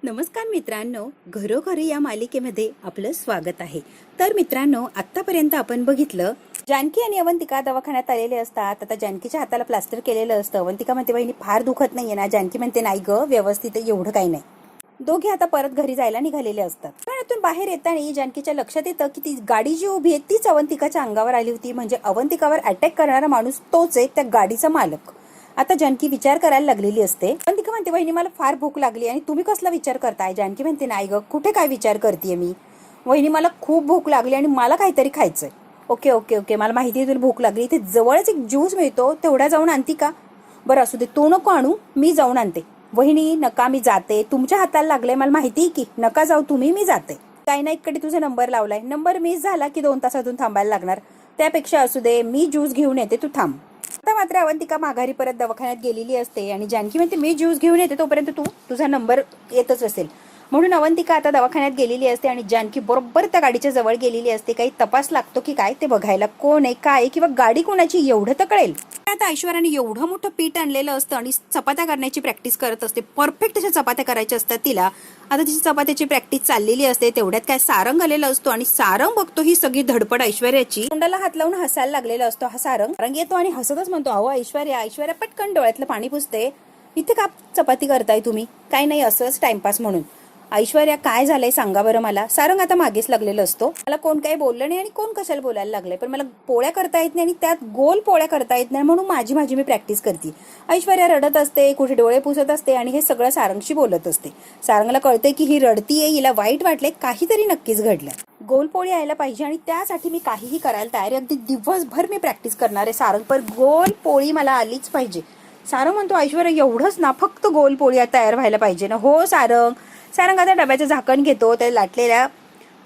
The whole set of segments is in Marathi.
नमस्कार मित्रांनो, घरोघरी या मालिकेमध्ये आपलं स्वागत आहे। तर मित्रांनो, आतापर्यंत आपण बघितलं जानकी आणि अवंतिका दवाखान्यात आलेले असतात। आता जानकीच्या हाताला प्लास्टर केलेलं असतं। अवंतिका म्हणते बहिणी फार दुखत नाहीये ना? जानकी म्हणते नाही ग, व्यवस्थित आहे, एवढं काही नाही। दोघे आता परत घरी जायला निघालेले असतात। घरातून बाहेर येताना जानकीच्या लक्षात येतं की ती गाडी जी उभी आहे तीच अवंतिकाच्या अंगावर आली होती। म्हणजे अवंतिकावर अटॅक करणारा माणूस तोच आहे, त्या गाडीचा मालक। आता जानकी विचार करायला लागलेली असते। अवंतिका म्हणते बहिणी मला फार भूक लागली आणि तुम्ही कसला विचार करताय? जानकी म्हणते नाही ग, कुठे काय विचार करतेय मी? वहिनी मला खूप भूक लागली आणि मला काहीतरी खायचंय। ओके ओके ओके, मला माहिती आहे तुला भूक लागली, इथे जवळच एक ज्यूस मिळतो, तेवढा जाऊन आणती का? बरं असू दे, तू नको आणू, मी जाऊन आणते। वहिनी नका, मी जाते, तुमच्या हाताला लागलंय मला माहिती की, नका जाऊ तुम्ही, मी जाते। काही नाही, इकडे तुझा नंबर लावलाय, नंबर मिस झाला की 2 तासातून थांबायला लागणार, त्यापेक्षा असू दे मी ज्यूस घेऊन येते, तू थांब। आता मात्र अवंतिका माघारी परत दवाखान्यात गेलेली असते आणि जानकी म्हणते मी ज्यूस घेऊन येते, तोपर्यंत तुझा नंबर येतच असेल। म्हणून अवंतिका आता दवाखान्यात गेलेली असते आणि जानकी बरोबर त्या गाडीच्या जवळ गेलेली असते। काही तपास लागतो की काय ते बघायला, कोण आहे काय किंवा गाडी कोणाची एवढं तर कळेल। आता ऐश्वर्याने एवढं मोठं पीठ आणलेलं असतं आणि चपात्या करण्याची प्रॅक्टिस करत असते। परफेक्ट अशा चपात्या करायच्या असतात तिला। आता तिची चपात्याची प्रॅक्टिस चाललेली असते, तेवढ्यात काय सारंग आलेला असतो आणि सारंग बघतो ही सगळी धडपड ऐश्वर्याची। तोंडाला हात लावून हसायला लागलेला असतो हा सारंग येतो आणि हसतच म्हणतो अहो ऐश्वर्या पटकन डोळ्यातलं पाणी पुसते, इथे का चपाती करताय तुम्ही? काय नाही, असंच टाइमपास म्हणून। ऐश्वर्या काय झालंय सांगा बरं मला? सारंग आता मागेच लागलेलं असतो। मला कोण काही बोललं नाही आणि कोण कशाला बोलायला लागलंय, पण मला पोळ्या करता येत नाही आणि त्यात गोल पोळ्या करता येत नाही, म्हणून माझी मी प्रॅक्टिस करते। ऐश्वर्या रडत असते, कुठे डोळे पुसत असते आणि हे सगळं सारंगशी बोलत असते। सारंगला कळते की ही रडतीये, हिला वाईट वाटले, काहीतरी नक्कीच घडलंय। गोल पोळी यायला पाहिजे आणि त्यासाठी मी काहीही करायला तयार आहे, अगदी दिवसभर मी प्रॅक्टिस करणार आहे सारंग, पण गोल पोळी मला आलीच पाहिजे। सारंग म्हणतो ऐश्वर्या एवढंच ना, फक्त गोल पोळी तयार व्हायला पाहिजे ना? हो सारंग आता डब्याचं झाकण घेतो, त्या लाटलेल्या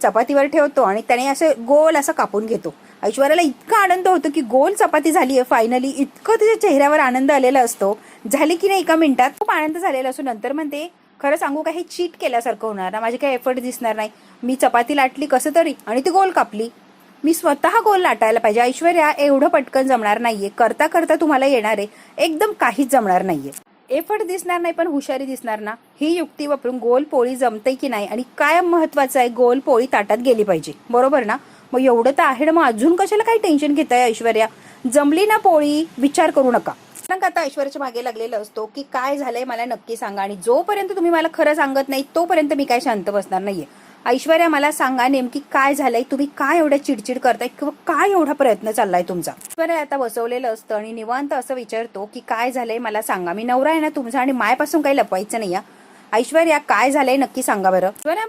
चपातीवर ठेवतो आणि त्याने असं गोल असं कापून घेतो। ऐश्वर्याला इतका आनंद होतो की गोल चपाती झाली आहे फायनली, इतकं तिच्या चेहऱ्यावर आनंद आलेला असतो। झाली की नाही एका मिनिटात, खूप आनंद झालेला असतो। नंतर म्हणते खरं सांगू का, हे चीट केल्यासारखं होणार ना, माझे काही एफर्ट दिसणार नाही। मी चपाती लाटली कसं तरी आणि ती गोल कापली, मी स्वतः गोल लाटायला पाहिजे। ऐश्वर्या एवढं पटकन जमणार नाहीये, करता करता तुम्हाला येणार आहे, एकदम काहीच जमणार नाहीये। एफर्ट दिसणार नाही पण हुशारी दिसणार ना, ही युक्ती वापरून गोल पोळी जमते की नाही आणि काय महत्वाचं आहे, गोल पोळी ताटात गेली पाहिजे, बरोबर ना? मग एवढं तर आहे ना, मग अजून कशाला काही टेन्शन घेताय ऐश्वर्या? जमली ना पोळी, विचार करू नका। आता ऐश्वर्याच्या मागे लागलेला असतो की काय झालंय मला नक्की सांगा, आणि जोपर्यंत तुम्ही मला खरं सांगत नाही तोपर्यंत मी काय शांत बसणार नाहीये। ऐश्वर्या मला सांगा नेमकी काय झालंय, तुम्ही काय एवढ्या चिडचिड करताय किंवा काय एवढा प्रयत्न चाललाय तुमचा? ऐश्वर्या आता बसवलेलं असतं आणि निवांत असं विचारतो की काय झालंय मला सांगा, मी नवरा आहे ना तुमचा आणि मायापासून काही लपवायचं नाही। ऐश्वर्या काय झालंय नक्की सांगा बरं। ऐश्वर्या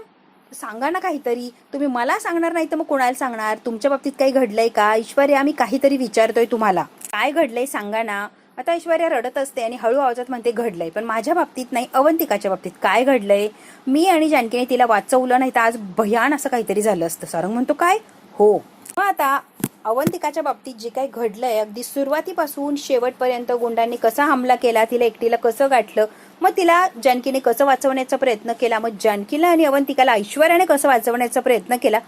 सांगा ना काहीतरी, तुम्ही मला सांगणार नाही तर मग कोणाला सांगणार? तुमच्या बाबतीत काही घडलंय का? ऐश्वर्या मी काहीतरी विचारतोय तुम्हाला, काय घडलंय सांगा ना। आता ऐश्वर्या रडत असते आणि हळू आवाजात म्हणते घडलंय, पण माझ्या बाबतीत नाही, अवंतिकाच्या बाबतीत। काय घडलंय? मी आणि जानकीने तिला वाचवलं नाही तर आज भयान असं काहीतरी झालं असतं। सारंग म्हणतो काय? हो। मग आता अवंतिकाच्या बाबतीत जे काही घडलंय, अगदी सुरुवातीपासून शेवटपर्यंत गुंडांनी कसा हमला केला, तिला एकटीला कसं गाठलं, मग तिला जानकीने कसं वाचवण्याचा प्रयत्न केला, मग जानकीला आणि अवंतिकाला ऐश्वर्याने कसं वाचवण्याचा प्रयत्न केला,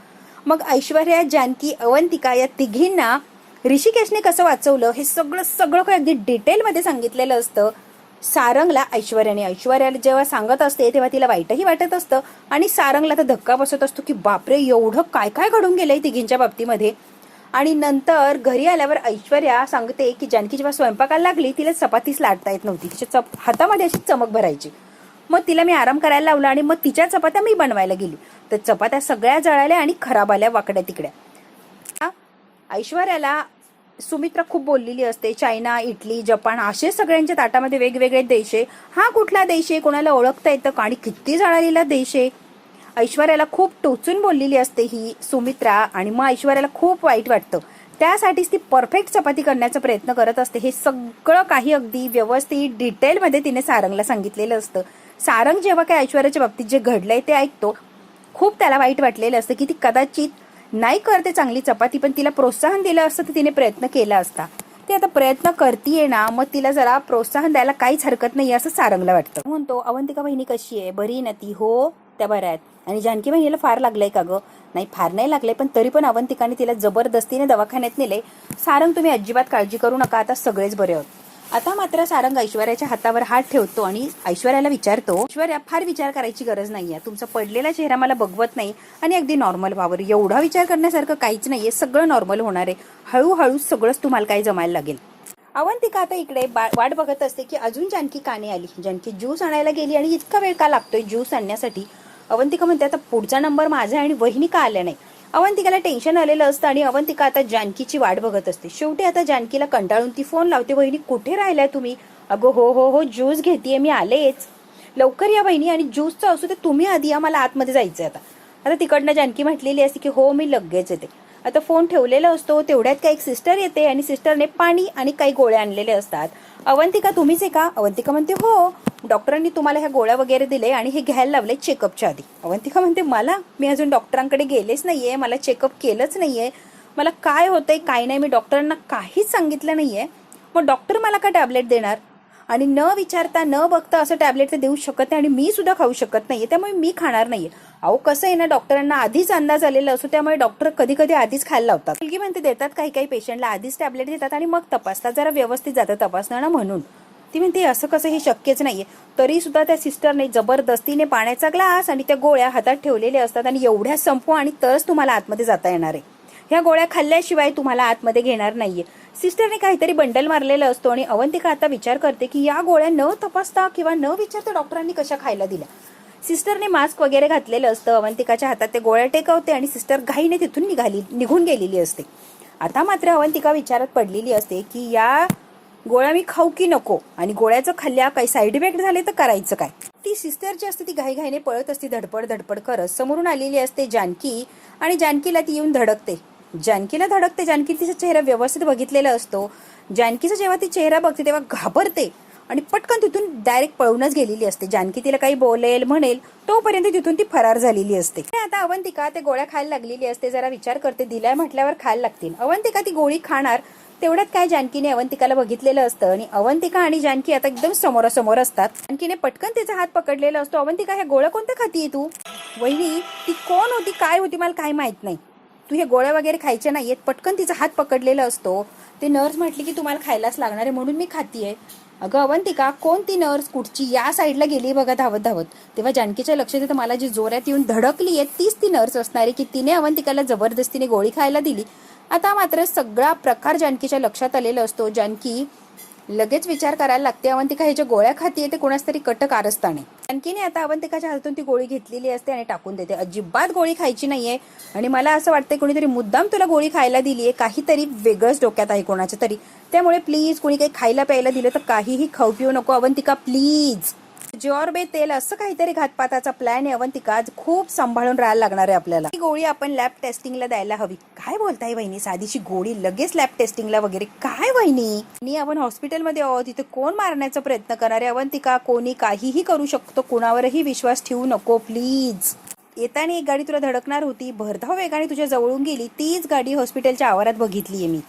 मग ऐश्वर्या, जानकी, अवंतिका या तिघींना ऋषिकेशने कसं वाचवलं, हे सगळं काही अगदी डिटेलमध्ये सांगितलेलं असतं सारंगला ऐश्वर्याने। ऐश्वर्याला जेव्हा सांगत असते तेव्हा तिला वाईटही वाटत असतं आणि सारंगला तर धक्का बसत असतो की बापरे, एवढं काय काय घडून गेलंय तिघींच्या बाबतीमध्ये। आणि नंतर घरी आल्यावर ऐश्वर्या सांगते की जानकी जेव्हा स्वयंपाकाला लागली तिला चपातीच लाटता येत नव्हती, तिच्या हातामध्ये अशी चमक भरायची। मग तिला मी आराम करायला लावला आणि मग तिच्या चपात्या मी बनवायला गेली, तर चपात्या सगळ्या जळाल्या आणि खराब आल्या वाकड्या तिकड्या। ऐश्वर्याला सुमित्रा खूप बोललेली असते, चायना, इटली, जपान असे सगळ्यांच्या ताटामध्ये वेगवेगळे देश आहे, हा कुठला देश आहे, कोणाला ओळखता येतं का आणि किती जळालेला देश आहे। ऐश्वर्याला खूप टोचून बोललेली असते ही सुमित्रा आणि मग ऐश्वर्याला खूप वाईट वाटतं, त्यासाठीच ती परफेक्ट चपाती करण्याचा प्रयत्न करत असते। हे सगळं काही अगदी व्यवस्थित डिटेलमध्ये तिने सारंगला सांगितलेलं असतं। सारंग जेव्हा काय ऐश्वर्याच्या बाबतीत जे घडलंय ते ऐकतो, खूप त्याला वाईट वाटलेलं असतं की ती कदाचित नाही करते चांगली चपाती, पण तिला प्रोत्साहन दिलं असतं तर तिने प्रयत्न केला असता। ती आता प्रयत्न करतीये ना, मग तिला जरा प्रोत्साहन द्यायला काहीच हरकत नाही असं सारंगला वाटतं। म्हणतो अवंतिका बहिणी कशी आहे, बरी ना ती? हो त्या बऱ्या आहेत। आणि जानकी बहिणीला फार लागलंय का ग? नाही फार नाही लागलंय, पण तरी पण अवंतिकाने तिला जबरदस्तीने दवाखान्यात नेले। सारंग तुम्ही अजिबात काळजी करू नका, आता सगळेच बरे आहोत। आता मात्र सारंग ऐश्वर्याच्या हातावर हात ठेवतो आणि ऐश्वर्याला विचारतो, ऐश्वर्या फार विचार करायची गरज नाहीये, तुमचा पडलेला चेहरा मला बघवत नाही आणि अगदी नॉर्मल व्हावर, एवढा विचार करण्यासारखं काहीच नाहीये, सगळं नॉर्मल होणार आहे, हळूहळू सगळंच तुम्हाला काही जमायला लागेल. अवंतिका आता इकडे वाट बघत असते की अजून जानकी का नाही आली. जानकी ज्यूस आणायला गेली आणि इतका वेळ का लागतोय ज्यूस आणण्यासाठी. अवंतिका म्हणते आता पुढचा नंबर माझा आणि वहिनी का आल्या नाही. अवंतिकाला टेन्शन आलेलं असतं आणि अवंतिका आता जानकीची वाट बघत असते. शेवटी आता जानकीला कंटाळून ती फोन लावते, वहिनी कुठे राहिलाय तुम्ही. अगं हो हो हो ज्यूस घेतेय मी, आलेच, लवकर या बहिणी, आणि ज्यूसचं असू ते तुम्ही आधी या, मला आतमध्ये जायचंय. आता तिकडनं जानकी म्हटलेली असते की हो मी लगेच येते. आता फोन ठेवलेला असतो तेवढ्यात काही एक सिस्टर येते आणि सिस्टरने पाणी आणि काही गोळ्या आणलेले असतात. अवंतिका तुम्हीच आहे का. अवंतिका म्हणते हो, डॉक्टरांनी तुम्हाला ह्या गोळ्या वगैरे दिले आणि हे घ्यायला लावले चेकअपच्या आधी. अवंतिका म्हणते मला, मी अजून डॉक्टरांकडे गेलेच नाहीये, मला चेकअप केलंच नाहीये, मला काय होतंय काय नाही मी डॉक्टरांना काहीच सांगितलं नाहीये, मग डॉक्टर मला का टॅबलेट देणार. आणि न विचारता न बघता असं टॅबलेट ते देऊ शकत नाही आणि मी सुद्धा खाऊ शकत नाहीये, त्यामुळे मी खाणार नाहीये. अहो कसं आहे ना, डॉक्टरांना आधीच अंदाज आलेला असतो, त्यामुळे डॉक्टर कधी कधी आधीच खायला लावतात. मुलगी म्हणते देतात काही काही पेशंटला आधीच टॅबलेट देतात आणि मग तपासतात, जरा व्यवस्थित जातं तपासणं ना म्हणून. ती म्हणते असं कसं, हे शक्यच नाहीये. तरी सुद्धा त्या सिस्टरने जबरदस्तीने पाण्याचा ग्लास आणि त्या गोळ्या हातात ठेवलेल्या असतात आणि एवढ्या संपवा आणि तरच तुम्हाला आतमध्ये जाता येणार आहे, ह्या गोळ्या खाल्ल्याशिवाय तुम्हाला आतमध्ये घेणार नाहीये. सिस्टरने काहीतरी बंडल मारलेला असतो आणि अवंतिका आता विचार करते की या गोळ्या न तपासता किंवा न विचारता डॉक्टरांनी कशा खायला दिल्या. सिस्टरने मास्क वगैरे घातलेलं असतं, अवंतिकाच्या हातात ते गोळ्या टेकवते आणि सिस्टर घाईने तिथून निघून गेलेली असते. आता मात्र अवंतिका विचारात पडलेली असते की या गोळ्या मी खाऊ की नको, आणि गोळ्याचं खाल्ल्या काही साईड इफेक्ट झाले तर करायचं काय. ती सिस्टर जी असते ती घाईघाईने पळत असते, धडपड धडपड करत. समोरून आलेली असते जानकी आणि जानकीला ती येऊन धडकते. जानकी तिचा चेहरा व्यवस्थित बघितलेला असतो. जानकीचा जेव्हा ती चेहरा बघते तेव्हा घाबरते आणि पटकन तिथून डायरेक्ट पळूनच गेलेली असते. जानकी तिला काही बोलेल म्हणेल तोपर्यंत तिथून ती फरार झालेली असते. आता अवंतिका ते गोळ्या खायला लागलेली असते, जरा विचार करते दिलाय म्हटल्यावर खायला लागतील. अवंतिका ती गोळी खाणार तेवढ्यात काय जानकीने अवंतिकाला बघितलेलं असतं आणि अवंतिका आणि जानकी आता एकदम समोरासमोर असतात. जानकीने पटकन तिचा हात पकडलेला असतो. अवंतिका ह्या गोळ्या कोणत्या खातीये तू. वहिनी ती कोण होती काय होती मला काय माहित नाही, तू हे गोळ्या वगैरे खायच्या नाहीयेत. पटकन तिचा हात पकडलेला असतो. ते नर्स म्हटली की तुम्हाला खायलाच लागणार आहे म्हणून मी खातीये. अगं अवंतिका कोणती नर्स कुठची, या साईडला गेली बघा धावत धावत. तेव्हा जानकीच्या लक्षात येतं मला जी जोरात येऊन धडकली आहे तीच ती नर्स असणार आहे की तिने अवंतिकाला जबरदस्तीने गोळी खायला दिली. आता मात्र सगळा प्रकार जानकीच्या लक्षात आलेला असतो. जानकी लगेच विचार करायला लागते, अवंतिका ह्याच्या गोळ्या खातीये ते कोणाच तरी कट कारस्थाने. जानकीने आता अवंतिकाच्या हातून ती गोळी घेतलेली असते आणि टाकून देते. अजिबात गोळी खायची नाहीये आणि मला असं वाटतंय कोणीतरी मुद्दाम तुला गोळी खायला दिलीये, काहीतरी वेगळंच डोक्यात आहे कोणाच्या तरी, त्यामुळे प्लीज कोणी काही खायला प्यायला दिलं तर काहीही खाऊ पिऊ नको अवंतिका प्लीज. ज्वार बे तेल असं काहीतरी घातपाताचा प्लॅन आहे अवंतिका, आज खूप सांभाळून राहायला लागणार आहे आपल्याला. ही गोळी आपण लॅब टेस्टिंगला द्यायला हवी. काय बोलताय वहिनी, साधीशी गोळी लगेच लॅब टेस्टिंगला वगैरे काय वहिनी, आपण हॉस्पिटलमध्ये आहोत, तिथे कोण मारण्याचा प्रयत्न करणार आहे अवंतिका, कोणी काहीही करू शकतो, कोणावरही विश्वास ठेवू नको प्लीज. येताना एक गाडी तुला धडकणार होती, भरधाव वेगाने तुझ्या जवळून गेली, तीच गाडी हॉस्पिटलच्या आवारात बघितलीये मी.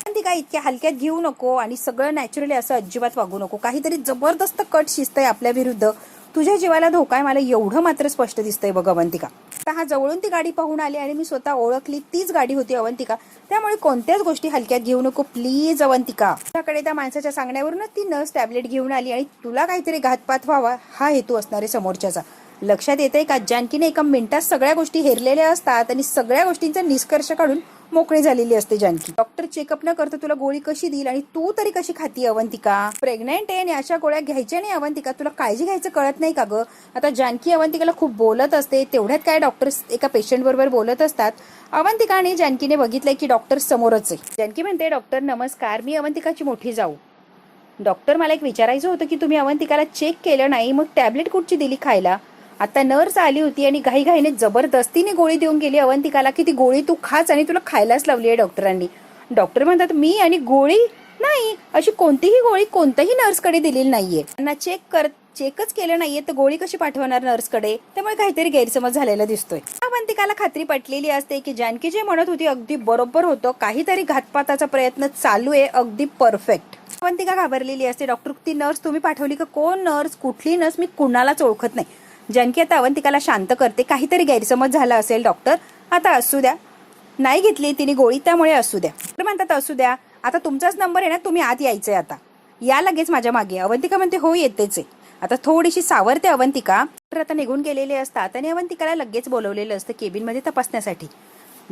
ती काय इतक्या हलक्यात घेऊ नको आणि सगळं नॅचरली असं अजिबात वागू नको, काहीतरी जबरदस्त कट शिजतंय आपल्या विरुद्ध, तुझ्या जीवाला धोका आहे मला एवढं मात्र स्पष्ट दिसतंय बघ अवंतिका. हा जवळून ती गाडी पाहून आली आणि मी स्वतः ओळखली तीच गाडी होती अवंतिका, त्यामुळे कोणत्याच गोष्टी हलक्यात घेऊ नको प्लीज अवंतिका. तुझ्याकडे त्या माणसाच्या सांगण्यावरून ती नर्स टॅबलेट घेऊन आली आणि तुला काहीतरी घातपात व्हावा हा हेतू असणारे समोरच्याचा. लक्षात येतंय का, जानकीने एका मिनिटात सगळ्या गोष्टी हेरलेल्या असतात आणि सगळ्या गोष्टींचा निष्कर्ष काढून मोकळी झालेली असते जानकी. डॉक्टर चेकअप न करता तुला गोळी कशी देईल आणि तू तरी कशी खाती अवंतिका, प्रेग्नेंट आहे आणि अशा गोळ्या घ्यायच्या नाही अवंतिका, तुला काळजी घ्यायचं कळत नाही का ग. आता जानकी अवंतिकाला खूप बोलत असते, तेवढ्यात काय डॉक्टर एका पेशंट बरोबर बोलत असतात. अवंतिका आणि जानकीने बघितलंय की डॉक्टर समोरच आहे. जानकी म्हणते डॉक्टर नमस्कार, मी अवंतिकाची मोठी जाऊ. डॉक्टर मला एक विचारायचं होतं की तुम्ही अवंतिकाला चेक केलं नाही मग टॅबलेट कुठची दिली खायला. आता नर्स आली होती आणि घाईघाईने जबरदस्तीने गोळी देऊन गेली अवंतिकाला की ती गोळी तू खाच आणि तुला खायलाच लावली आहे डॉक्टरांनी. डॉक्टर म्हणतात मी आणि गोळी नाही, अशी कोणतीही गोळी कोणत्याही नर्सकडे दिलेली नाहीये, त्यांना चेकच केलं नाहीये तर गोळी कशी पाठवणार नर्सकडे, त्यामुळे काहीतरी गैरसमज झालेला दिसतोय. अवंतिकाला खात्री पटलेली असते की जानकी जे म्हणत होती अगदी बरोबर होतं, काहीतरी घातपाताचा प्रयत्न चालू आहे, अगदी परफेक्ट. अवंतिका घाबरलेली असते. डॉक्टर ती नर्स तुम्ही पाठवली का, कोण नर्स, कुठली नर्स, मी कुणालाच ओळखत नाही. जानकी आता अवंतिकाला शांत करते, काहीतरी गैरसमज झाला असेल डॉक्टर, आता असू द्या, नाही घेतली तिने गोळी त्यामुळे असू द्या. म्हणतात असू द्या, आता तुमचाच नंबर आहे ना, तुम्ही आत यायचंय आता. या लगेच माझ्या मागे. अवंतिका म्हणते हो येतेच आहे. आता थोडीशी सावरते अवंतिका. तर आता निघून गेलेले असतात आणि अवंतिकाला लगेच बोलवलेलं असतं केबिनमध्ये तपासण्यासाठी.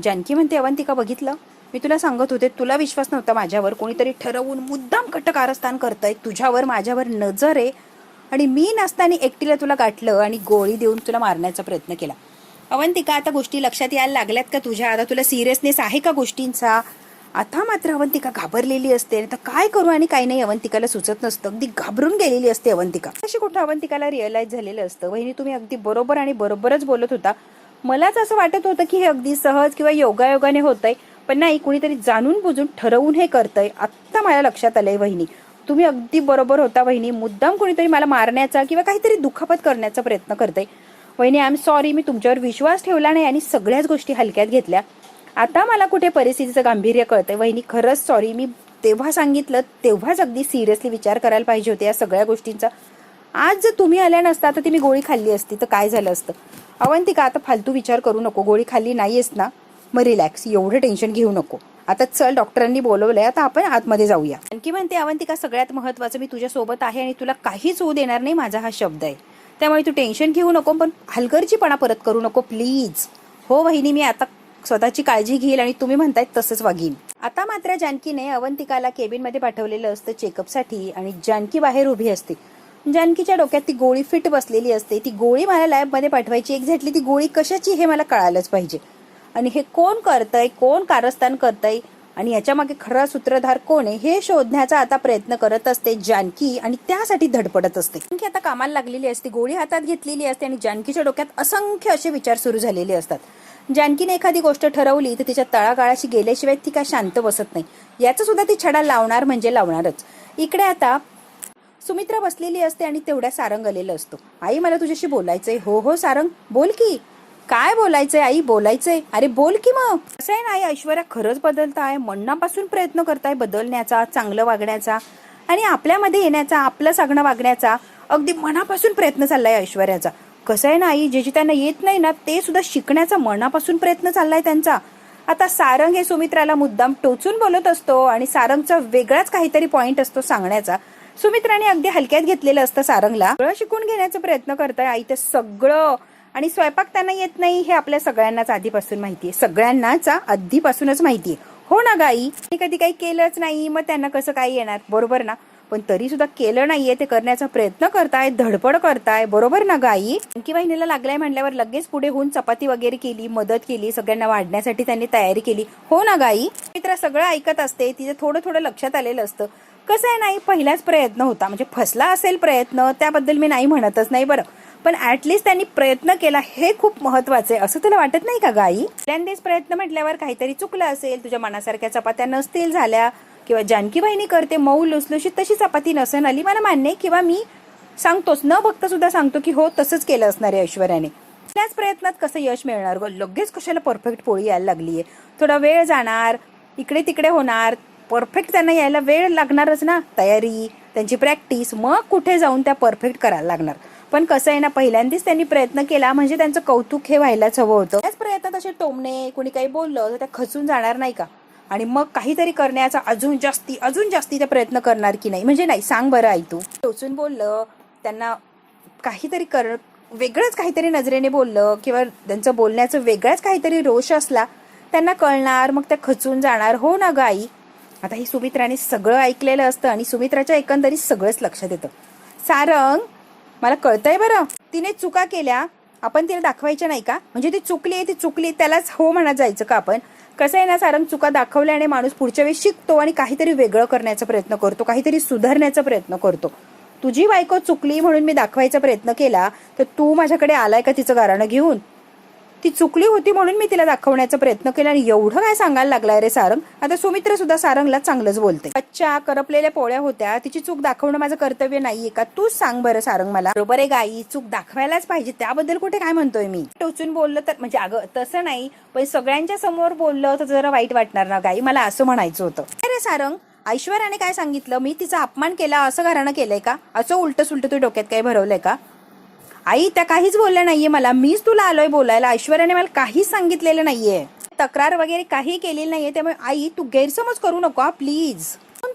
जानकी म्हणते अवंतिका बघितलं, मी तुला सांगत होते, तुला विश्वास नव्हता माझ्यावर. कोणीतरी ठरवून मुद्दाम कटकारस्थान करतंय, तुझ्यावर माझ्यावर नजर आहे आणि मी नसताना एकटीला तुला गाठलं आणि गोळी देऊन तुला मारण्याचा प्रयत्न केला. अवंतिका आता गोष्टी लक्षात यायला लागल्यात का तुझ्या? आता तुला सिरियसनेस आहे का गोष्टींचा? आता मात्र अवंतिका घाबरलेली असते. तर काय करू आणि काय नाही अवंतिकाला सुचत नसतं. अगदी घाबरून गेलेली असते अवंतिका. अशी कुठं अवंतिकाला रिअलाइज झालेलं असतं, वहिनी तुम्ही अगदी बरोबर आणि बरोबरच बोलत होता. मलाच असं वाटत होतं की हे अगदी सहज किंवा योगायोगाने होतंय, पण नाही, कुणीतरी जाणून बुजून ठरवून हे करतंय. आत्ता मला लक्षात आलंय वहिनी, तुम्ही अगदी बरोबर होता वहिनी. मुद्दाम कुणीतरी मला मारण्याचा किंवा काहीतरी दुखापत करण्याचा प्रयत्न करतंय. वहिनी आय एम सॉरी, मी तुमच्यावर विश्वास ठेवला नाही आणि सगळ्याच गोष्टी हलक्यात घेतल्या. आता मला कुठे परिस्थितीचं गांभीर्य कळतंय वहिनी, खरंच सॉरी. मी तेव्हा सांगितलं तेव्हाच अगदी सिरियसली विचार करायला पाहिजे होते या सगळ्या गोष्टींचा. आज जर तुम्ही आल्या नसता तर ती मी गोळी खाल्ली असती तर काय झालं असतं? अवंतिका आता फालतू विचार करू नको. गोळी खाल्ली नाहीयेस ना, मग रिलॅक्स, एवढं टेन्शन घेऊ नको. आता चल, डॉक्टरांनी बोलवलंय, आता आपण आतमध्ये जाऊया. आणखी म्हणते अवंतिका सगळ्यात महत्वाचं, मी तुझ्या सोबत आहे आणि तुला काहीच होऊ देणार नाही, माझा हा शब्द आहे. त्यामुळे तू टेन्शन घेऊ नको, पण हलगर्जीपणा परत करू नको प्लीज. हो वहिनी, मी आता स्वतःची काळजी घेईल आणि तुम्ही म्हणतायत तसंच वागीन. आता मात्र जानकीने अवंतिकाला केबिनमध्ये पाठवलेलं असतं चेकअपसाठी आणि जानकी बाहेर उभी असते. जानकीच्या डोक्यात ती गोळी फिट बसलेली असते. ती गोळी मला लॅबमध्ये पाठवायची, एक्झॅक्टली ती गोळी कशाची हे मला कळायलाच पाहिजे. आणि हे कोण करतंय, कोण कारस्थान करतंय आणि याच्या मागे खरा सूत्रधार कोण आहे हे शोधण्याचा आता प्रयत्न करत असते जानकी आणि त्यासाठी धडपडत असते. जानकी आता कामाला लागलेली असते, गोळी हातात घेतलेली असते आणि जानकीच्या डोक्यात असंख्य असे विचार सुरू झालेले असतात. जानकीने एखादी गोष्ट ठरवली तर तिच्या तळागाळाशी गेल्याशिवाय ती काय शांत बसत नाही. याचा सुद्धा ती छडा लावणार म्हणजे लावणारच. इकडे आता सुमित्रा बसलेली असते आणि तेवढ्या सारंग आलेलं असतो. आई मला तुझ्याशी बोलायचंय. हो हो सारंग बोल की. काय बोलायचंय आई? बोलायचंय? अरे बोल की मग. असं आहे ना आई, ऐश्वर्या खरंच बदलताय, मनापासून प्रयत्न करताय बदलण्याचा, चांगलं वागण्याचा आणि आपल्यामध्ये येण्याचा, आपलं सांगणं वागण्याचा अगदी मनापासून प्रयत्न चाललाय ऐश्वर्याचा. कसं आहे ना आई, जे त्यांना येत नाही ना ते सुद्धा शिकण्याचा मनापासून प्रयत्न चाललाय त्यांचा. आता सारंग हे सुमित्राला मुद्दाम टोचून बोलत असतो आणि सारंगचा वेगळाच काहीतरी पॉइंट असतो सांगण्याचा. सुमित्राने अगदी हलक्यात घेतलेलं असतं सारंगला. सगळं शिकून घेण्याचा प्रयत्न करताय आई ते सगळं. आणि स्वयंपाक त्यांना येत नाही हे आपल्या सगळ्यांनाच आधीपासून माहितीये, सगळ्यांनाच आधीपासूनच माहितीये. हो ना गाई, कधी काही केलंच नाही मग त्यांना कसं काय येणार, बरोबर ना? पण तरी सुद्धा केलं नाहीये, ते करण्याचा प्रयत्न करताय, धडपड करताय, बरोबर ना गाई? आणखी बहिणीला लागलाय म्हणल्यावर लगेच पुढे होऊन चपाती वगैरे केली, मदत केली, सगळ्यांना वाढण्यासाठी त्यांनी तयारी केली. हो ना गाई? मित्र सगळं ऐकत असते, तिथे थोडं थोडं लक्षात आलेलं असतं. कसं आहे नाही, पहिलाच प्रयत्न होता, म्हणजे फसला असेल प्रयत्न, त्याबद्दल मी नाही म्हणतच नाही बरं, पण ऍटलिस्ट त्यांनी प्रयत्न केला हे खूप महत्वाचं आहे, असं तुला वाटत नाही का गाई? पहिल्यांदाच प्रयत्न म्हटल्यावर काहीतरी चुकलं असेल, तुझ्या मनासारख्या चपात्या नसतील झाल्या किंवा जानकी बहिणी करते मऊ लुसलुशीत तशी चपाती नसेल आली, मला मान्य आहे, किंवा मी सांगतोच न बघता सुद्धा सांगतो की हो तसंच केलं असणार आहे ऐश्वर्याने. त्याच प्रयत्नात कसं यश मिळणार ग? लगेच कशाला परफेक्ट पोळी यायला लागलीये? थोडा वेळ जाणार, इकडे तिकडे होणार, परफेक्ट त्यांना यायला वेळ लागणारच ना, तयारी, त्यांची प्रॅक्टिस, मग कुठे जाऊन त्या परफेक्ट करायला लागणार. पण कसं आहे ना, पहिल्यांदाच त्यांनी प्रयत्न केला म्हणजे त्यांचं कौतुक हे व्हायलाच हवं होतं. त्याच प्रयत्नात असे टोमणे, कुणी काही बोललं तर त्या खचून जाणार नाही का? आणि मग काहीतरी करण्याचा अजून जास्ती त्या प्रयत्न करणार की नाही? म्हणजे नाही, सांग बरं आई तू. टोचून बोललं, त्यांना काहीतरी वेगळंच काहीतरी नजरेने बोललं किंवा त्यांचं बोलण्याचं वेगळाच काहीतरी रोष असला, त्यांना कळणार, मग त्या खचून जाणार. हो ना गाई? आता ही सुमित्राने सगळं ऐकलेलं असतं आणि सुमित्राच्या एकंदरीत सगळंच लक्षात येतं. सारंग, मला कळतंय बरं, तिने चुका केल्या, आपण तिला दाखवायच्या नाही का? म्हणजे ती चुकली त्यालाच हो म्हणत जायचं का आपण? कसं आहे ना सारंग, चुका दाखवल्याने माणूस पुढच्या वेळी शिकतो आणि काहीतरी वेगळं करण्याचा प्रयत्न करतो, काहीतरी सुधारण्याचा प्रयत्न करतो. तुझी बायको चुकली म्हणून मी दाखवायचा प्रयत्न केला तर तू माझ्याकडे आलाय का तिचं गाराणं घेऊन? ती चुकली होती म्हणून मी तिला दाखवण्याचा प्रयत्न केला आणि एवढं काय सांगायला लागलाय रे सारंग? आता सुमित्र सुद्धा सारंगला चांगलंच बोलते. कच्च्या करपलेल्या पोळ्या होत्या, तिची चूक दाखवणं माझं कर्तव्य नाहीये का? तूच सांग बरं सारंग मला. बरोबर आहे गाई, चूक दाखवायलाच पाहिजे, त्याबद्दल कुठे काय म्हणतोय मी? टोचून बोललं तर म्हणजे अगं तसं नाही, पण सगळ्यांच्या समोर बोललं तर जरा वाईट वाटणार ना गाई, मला असं म्हणायचं होतं. अरे सारंग, ऐश्वर्याने काय सांगितलं? मी तिचा अपमान केला असं घराणं केलंय का? असं उलट सुलट तू डोक्यात काय भरवलंय का? आई त्या काहीच बोलल्या नाहीये मला, मीच तुला आलोय बोलायला. ऐश्वर्याने मला काहीच सांगितलेलं नाहीये, तक्रार वगैरे काही केलेली नाहीये, त्यामुळे आई तू गैरसमज करू नको प्लीज.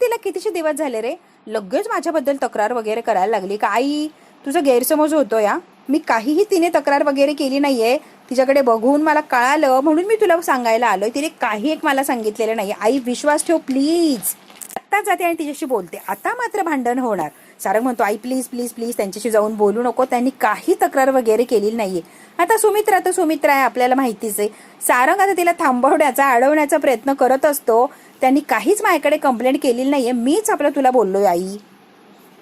तिला कितीशे दिवस झाले रे लगेच माझ्याबद्दल तक्रार वगैरे करायला लागली का आई तुझा गैरसमज होतो या, मी काहीही तिने तक्रार वगैरे केली नाहीये, तिच्याकडे बघून मला कळालं म्हणून मी तुला सांगायला आलोय, तिने काही एक मला सांगितलेलं नाही. आई विश्वास ठेव प्लीज. आत्ता जाते आणि तिच्याशी बोलते. आता मात्र भांडण होणार. सारंग म्हणतो आई प्लीज प्लीज प्लीज त्यांच्याशी जाऊन बोलू नको, त्यांनी काही तक्रार वगैरे केलेली नाहीये. आता सुमित्रा आहे, आपल्याला माहितीच आहे. सारंग आता तिला थांबवण्याचा अडवण्याचा प्रयत्न करत असतो. त्यांनी काहीच माझ्याकडे कंप्लेंट केलेली नाहीये, मीच आपलं तुला बोललोय आई.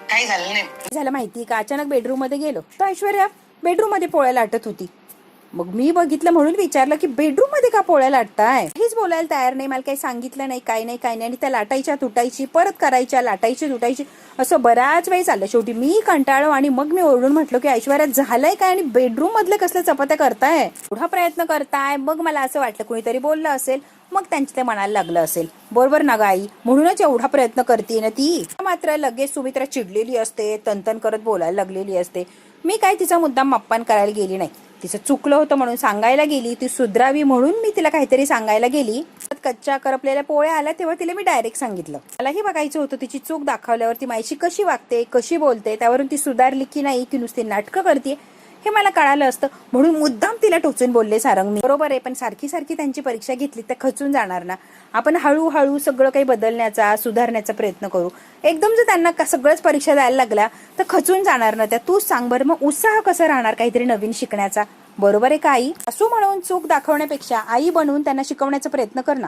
काही झालं नाही. झालं माहिती का, अचानक बेडरूम मध्ये गेलो तर ऐश्वर्या बेडरूम मध्ये पोळ्या लाटत होती. मग मी बघितलं म्हणून विचारलं की बेडरूम मध्ये का पोळ्या लाटताय. हेच बोलायला तयार नाही, मला काही सांगितलं नाही, काही नाही आणि त्या लाटायच्या तुटायची, परत करायच्या, लाटायची तुटायची, असं बराच वेळ चाललं. शेवटी मी कंटाळलो आणि मग मी ओरडून म्हटलं की ऐश्वर्या झालंय काय आणि बेडरूम मधले कसल्या चपात्या करताय, एवढा प्रयत्न करताय. मग मला असं वाटलं कुणीतरी बोललं असेल, मग त्यांच्या ते मनाला लागलं असेल. बरोबर ना गाई, म्हणूनच एवढा प्रयत्न करते ना ती. मात्र लगेच सुमित्रा चिडलेली असते, तनतन करत बोलायला लागलेली असते. मी काय तिचा मुद्दाम माप्पान करायला गेली नाही. तिचं चुकलं होतं म्हणून सांगायला गेली, ती सुधरावी म्हणून मी तिला काहीतरी सांगायला गेली. कच्च्या करपलेल्या पोळ्या आल्या तेव्हा तिला मी डायरेक्ट सांगितलं. मलाही बघायचं होतं तिची चूक दाखवल्यावर ती माझी कशी वागते, कशी बोलते, त्यावरून ती सुधारली की नाही की नुसती नाटकं करते हे मला कळालं असतं, म्हणून मुद्दाम तिला टोचून बोलले सारंग मी. बरोबर आहे, पण सारखी सारखी त्यांची परीक्षा घेतली तर खचून जाणार ना. आपण हळूहळू सगळं काही बदलण्याचा सुधारण्याचा प्रयत्न करू. एकदम जर त्यांना सगळंच परीक्षा द्यायला लागला तर खचून जाणार ना त्या. तूच सांग बरं, मग उत्साह कसा राहणार काहीतरी नवीन शिकण्याचा. बरोबर आहे का आई. असू म्हणून चूक दाखवण्यापेक्षा आई बनवून त्यांना शिकवण्याचा प्रयत्न कर ना.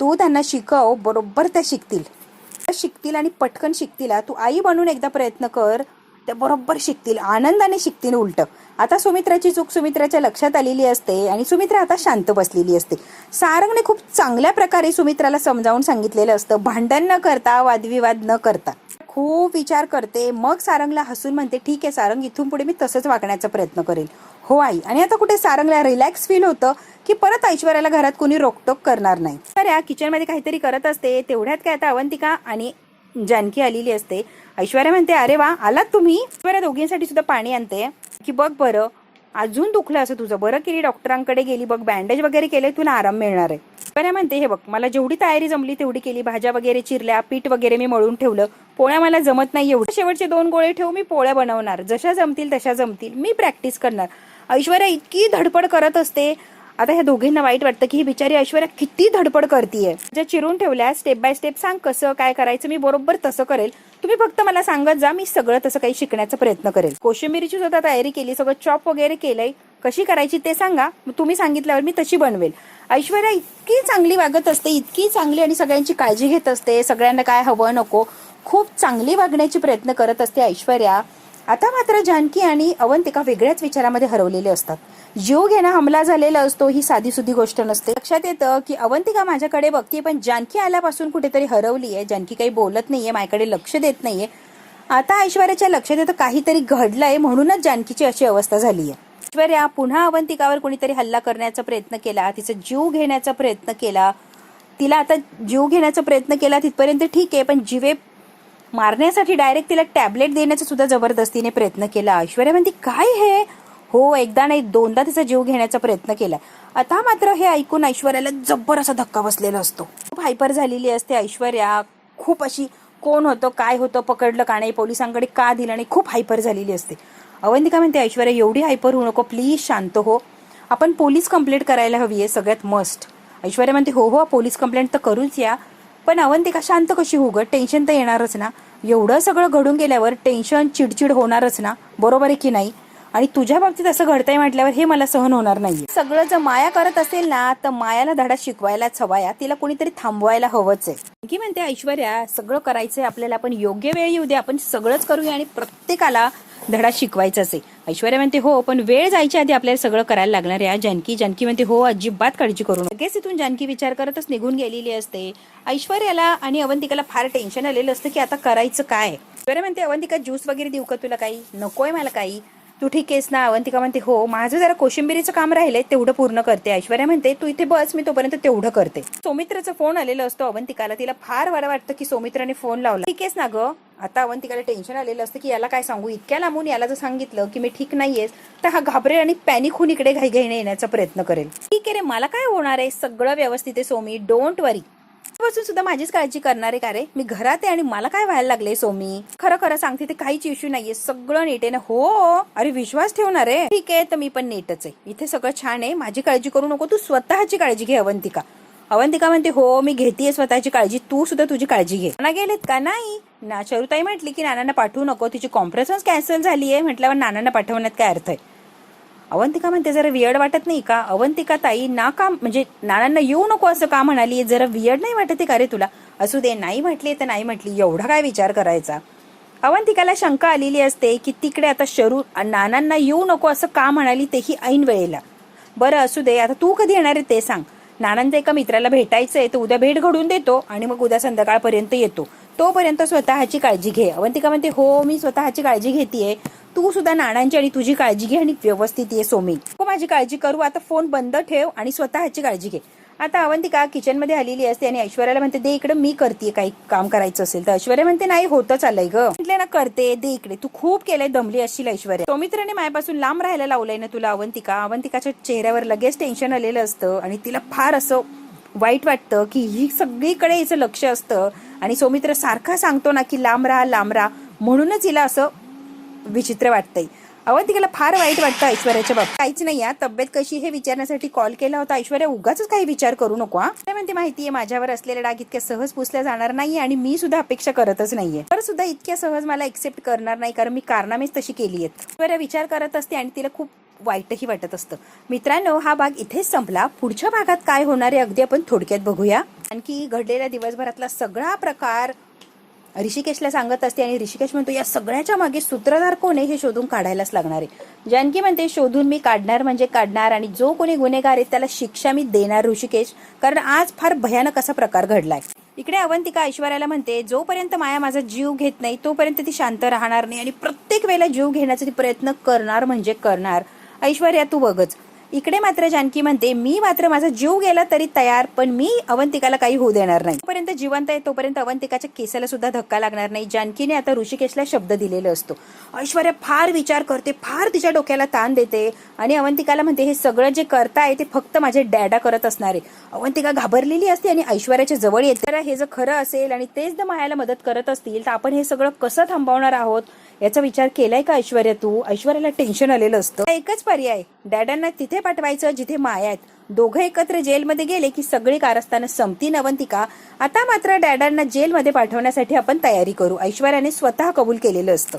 तू त्यांना शिकव, बरोबर त्या शिकतील आणि पटकन शिकतील. तू आई बनून एकदा प्रयत्न कर, त्या बरोबर शिकतील, आनंदाने शिकतील. उलट आता सुमित्राची चूक सुमित्राच्या लक्षात आलेली असते आणि सुमित्रा आता शांत बसलेली असते. सारंगने खूप चांगल्या प्रकारे सुमित्राला समजावून सांगितलेलं असतं, भांडण न करता, वादविवाद न करता. खूप विचार करते, मग सारंगला हसून म्हणते ठीक आहे सारंग, इथून पुढे मी तसंच वागण्याचा प्रयत्न करेल. हो आई. आणि आता कुठे सारंगला रिलॅक्स फील होतं की परत ऐश्वर्याला घरात कोणी रोकटोक करणार नाही. तर या किचनमध्ये काहीतरी करत असते, तेवढ्यात काय आता अवंतिका आणि जानकी आलेली असते. ऐश्वर्या म्हणते अरे वा आलात तुम्ही. ऐश्वर्या दोघींसाठी सुद्धा पाणी आणते की बघ बरं अजून दुखलं असं तुझं, बरं केली डॉक्टरांकडे गेली, बघ बँडेज वगैरे केले, तुला आराम मिळणार आहे. ऐश्वर्या म्हणते हे बघ मला जेवढी तयारी जमली तेवढी केली, भाज्या वगैरे चिरल्या, पीठ वगैरे मी मळून ठेवलं, पोळ्या मला जमत नाही एवढं, शेवटचे 2 गोळे ठेव, मी पोळ्या बनवणार, जशा जमतील तशा जमतील, मी प्रॅक्टिस करणार. ऐश्वर्या इतकी धडपड करत असते. आता ह्या दोघींना वाईट वाटतं की ही बिचारी ऐश्वर्या किती धडपड करतीये. ज्या चिरून ठेवल्या स्टेप बाय स्टेप सांग कसं काय करायचं, मी बरोबर तसं करेल, तुम्ही फक्त मला सांगत जा, मी सगळं तसं काही शिकण्याचा प्रयत्न करेल. कोशिंबिरीची सुद्धा तयारी केली, सगळं चॉप वगैरे केलंय, कशी करायची ते सांगा, तुम्ही सांगितल्यावर मी तशी बनवेल. ऐश्वर्या इतकी चांगली वागत असते, इतकी चांगली आणि सगळ्यांची काळजी घेत असते, सगळ्यांना काय हवं नको खूप चांगली वागण्याचे प्रयत्न करत असते ऐश्वर्या. आता मात्र जानकी आणि अवंतिका वेगळ्याच विचारामध्ये हरवलेले असतात. जीव घेणं हमला झालेला असतो ही साधी सुधी गोष्ट नसते. लक्षात येतं की अवंतिका माझ्याकडे बघते पण जानकी आल्यापासून कुठेतरी हरवली आहे. जानकी काही बोलत नाहीये, माझ्याकडे लक्ष देत नाहीये. आता ऐश्वर्याच्या लक्षात येतं काहीतरी घडलंय, म्हणूनच जानकीची अशी अवस्था झाली आहे. ऐश्वर्या पुन्हा अवंतिकावर कोणीतरी हल्ला करण्याचा प्रयत्न केला, तिचा जीव घेण्याचा प्रयत्न केला. तिला आता जीव घेण्याचा प्रयत्न केला तिथपर्यंत ठीक आहे, पण जीवे मारण्यासाठी डायरेक्ट तिला टॅबलेट देण्याचा सुद्धा जबरदस्तीने प्रयत्न केला. ऐश्वर्या म्हणते काय हे. हो एकदा नाही 2दा तिचा जीव घेण्याचा प्रयत्न केला. आता मात्र हे ऐकून ऐश्वर्याला जब्बर असा धक्का बसलेला असतो. खूप हायपर झालेली असते ऐश्वर्या. खूप अशी कोण होतं काय होतं पकडलं का नाही, पोलिसांकडे का दिलं नाही, खूप हायपर झालेली असते. अवंतिका म्हणते ऐश्वर्या एवढी हायपर होऊ नको प्लीज, शांत हो, आपण पोलीस कंप्लेंट करायला हवी आहे सगळ्यात मस्ट. ऐश्वर्या म्हणते हो हो पोलीस कंप्लेंट तर करूच या, पण अवंतिका शांत कशी होऊ ग, टेन्शन तर येणारच ना, एवढं सगळं घडून गेल्यावर टेन्शन चिडचिड होणारच ना, बरोबर आहे की नाही. आणि तुझ्या बाबतीत असं घडतंय म्हटल्यावर हे मला सहन होणार नाही. सगळं जर माया करत असेल ना तर मायाला धडा शिकवायलाच हवा, या तिला कोणीतरी थांबवायला हवंच आहे. की म्हणते ऐश्वर्या सगळं करायचंय आपल्याला, पण योग्य वेळ येऊ दे, आपण सगळंच करूया आणि प्रत्येकाला धडा शिकवायचाच आहे. ऐश्वर्या म्हणते हो पण वेळ जायच्या आधी आपल्याला सगळं करायला लागणार आहे. जानकी म्हणते हो अजिबात काळजी करू नका. लगेच इथून जानकी विचार करतच निघून गेलेली असते. ऐश्वर्याला आणि अवंतिकाला फार टेन्शन आलेलं असतं की आता करायचं काय. ऐश्वर्या म्हणते अवंतिका ज्यूस वगैरे देऊ का तुला, काही नकोय मला काही, तू ठीक आहेस ना. अवंतिका म्हणते हो माझं जरा कोशिंबिरीचं काम राहिलंय तेवढं पूर्ण करते. ऐश्वर्या म्हणते तू इथे बस, मी तोपर्यंत तेवढं करते. सौमित्राचा फोन आलेला असतो अवंतिकाला. तिला फार बरं वाटतं की सौमित्राने फोन लावला. ठीक आहेस ना ग. आता अवंतिकाला टेन्शन आलेलं असतं की याला काय सांगू, इतक्या लांबून याला जर सांगितलं की मी ठीक नाहीयेस तर हा घाबरेल आणि पॅनिक होऊन इकडे घाईघाईने येण्याचा प्रयत्न करेल. ठीक आहे रे मला काय होणार आहे, सगळं व्यवस्थित आहे सोमी, डोंट वरी. बसून सुद्धा माझीच काळजी करणारे का रे? मी घरात आहे आणि मला काय व्हायला लागले सोमी? खरं खरं सांगते ते काहीच इश्यू नाहीये, सगळं नीट आहे ना? हो अरे विश्वास ठेवणार आहे. ठीक आहे तर मी पण नीटच आहे, इथे सगळं छान आहे, माझी काळजी करू नको, तू स्वतःची काळजी घे. अवंतिका अवंतिका म्हणते हो मी घेतेय स्वतःची काळजी, तू सुद्धा तुझी काळजी घे. नाना गेलेत का? नाही ना, चरुताई म्हटली की नानांना पाठवू नको, तिची कॉन्फरन्स कॅन्सल झाली आहे. म्हटल्यावर नानांना पाठवण्यात काय अर्थ आहे? अवंतिका म्हणते जरा वियर्ड वाटत नाही का? अवंतिका ताई ना काम म्हणजे नानांना येऊ नको असं का म्हणाली? जरा वियर्ड नाही वाटते का रे तुला? असू दे, नाही म्हटली तर नाही म्हटली, एवढा काय विचार करायचा? अवंतिकाला शंका आलेली असते की तिकडे आता शरू नानांना येऊ नको असं का म्हणाली, तेही ऐन वेळेला. बरं असू दे, आता तू कधी येणार आहे ते सांग. नानांचं एका मित्राला भेटायचंय, तर उद्या भेट घडून देतो आणि मग उद्या संध्याकाळपर्यंत येतो, तोपर्यंत स्वतःची काळजी घे. अवंतिका म्हणते हो मी स्वतःची काळजी घेतेय, तू सुद्धा नानांची आणि तुझी काळजी घे आणि व्यवस्थित ये सोमी. हो माझी काळजी करू, आता फोन बंद ठेव आणि स्वतःची काळजी घे. आता अवंतिका किचन मध्ये आलेली असते आणि ऐश्वर्याला म्हणते दे इकडे, मी करते काही काम करायचं असेल तर. ऐश्वर्या म्हणते नाही होतं चाललंय ग. म्हटले ना करते, दे इकडे, तू खूप केलंय, दमली असशील ऐश्वर्या. सौमित्राने माझ्यापासून लांब राहायला लावलंय ना तुला अवंतिका. अवंतिकाच्या चेहऱ्यावर लगेच टेन्शन आलेलं असतं आणि तिला फार असं वाईट वाटतं की ही सगळीकडे हिचं लक्ष असतं आणि सौमित्र सारखा सांगतो ना की लांब राहा लांब राहा, म्हणूनच हिला असं विचित्र वाटतंय. अवंतिकाला फार वाईट वाटतं ऐश्वर्याच्या बाबतीत. काहीच नाही या, तब्येत कशी हे विचारण्यासाठी कॉल केला होता. ऐश्वर्या उगाच काही विचार करू नको हा. म्हणते माहितीये माझ्यावर असलेला डाग इतक्या सहज पुसल्या जाणार नाहीये आणि मी सुद्धा अपेक्षा करतच नाहीये, तर सुद्धा इतक्या सहज मला एक्सेप्ट करणार नाही, कारण मी कारनामेच तशी केली आहेत. ऐश्वर्या विचार करत असते आणि तिला खूप वाईटही वाटत असतं. मित्रांनो हा भाग इथेच संपला. पुढच्या भागात काय होणार आहे अगदी आपण थोडक्यात बघूया. आणखी घडलेल्या दिवसभरातला सगळा प्रकार ऋषिकेशला सांगत असते आणि ऋषिकेश म्हणतो या सगळ्याच्या मागे सूत्रधार कोण आहे हे शोधून काढायलाच लागणार आहे. जानकी म्हणते शोधून मी काढणार म्हणजे काढणार आणि जो कोणी गुन्हेगार आहे त्याला शिक्षा मी देणार ऋषिकेश, कारण आज फार भयानक असा प्रकार घडलाय. इकडे अवंतिका ऐश्वर्याला म्हणते जोपर्यंत माया माझा जीव घेत नाही तोपर्यंत ती शांत राहणार नाही आणि प्रत्येक वेळेला जीव घेण्याचा ती प्रयत्न करणार म्हणजे करणार. ऐश्वर्या तू बघच. इकडे मात्र जानकी म्हणते मी मात्र माझा जीव गेला तरी तयार, पण मी अवंतिकाला काही होऊ देणार नाही. तोपर्यंत जिवंत आहे तोपर्यंत अवंतिकाच्या केसाला सुद्धा धक्का लागणार नाही. जानकीने आता ऋषिकेशला शब्द दिलेला असतो. ऐश्वर्या फार विचार करते, फार तिच्या डोक्याला ताण देते आणि अवंतिकाला म्हणते हे सगळं जे करताय ते फक्त माझे डॅडा करत असणार आहे. अवंतिका घाबरलेली असते आणि ऐश्वर्याच्या जवळ येते. तर हे जर खरं असेल आणि तेच जर मायाला मदत करत असतील तर आपण हे सगळं कसं थांबवणार आहोत याचा विचार केलाय का ऐश्वर्या तू? ऐश्वर्याला टेन्शन आलेलं असतं. एकच पर्याय, डॅडांना तिथे पाठवायचं जिथे माया आहेत. दोघं एकत्र जेलमध्ये गेले की सगळी कारस्थानं संपती. अवंतिका आता मात्र डॅडांना जेलमध्ये पाठवण्यासाठी आपण तयारी करू, ऐश्वर्याने स्वतः कबूल केलेलं असतं.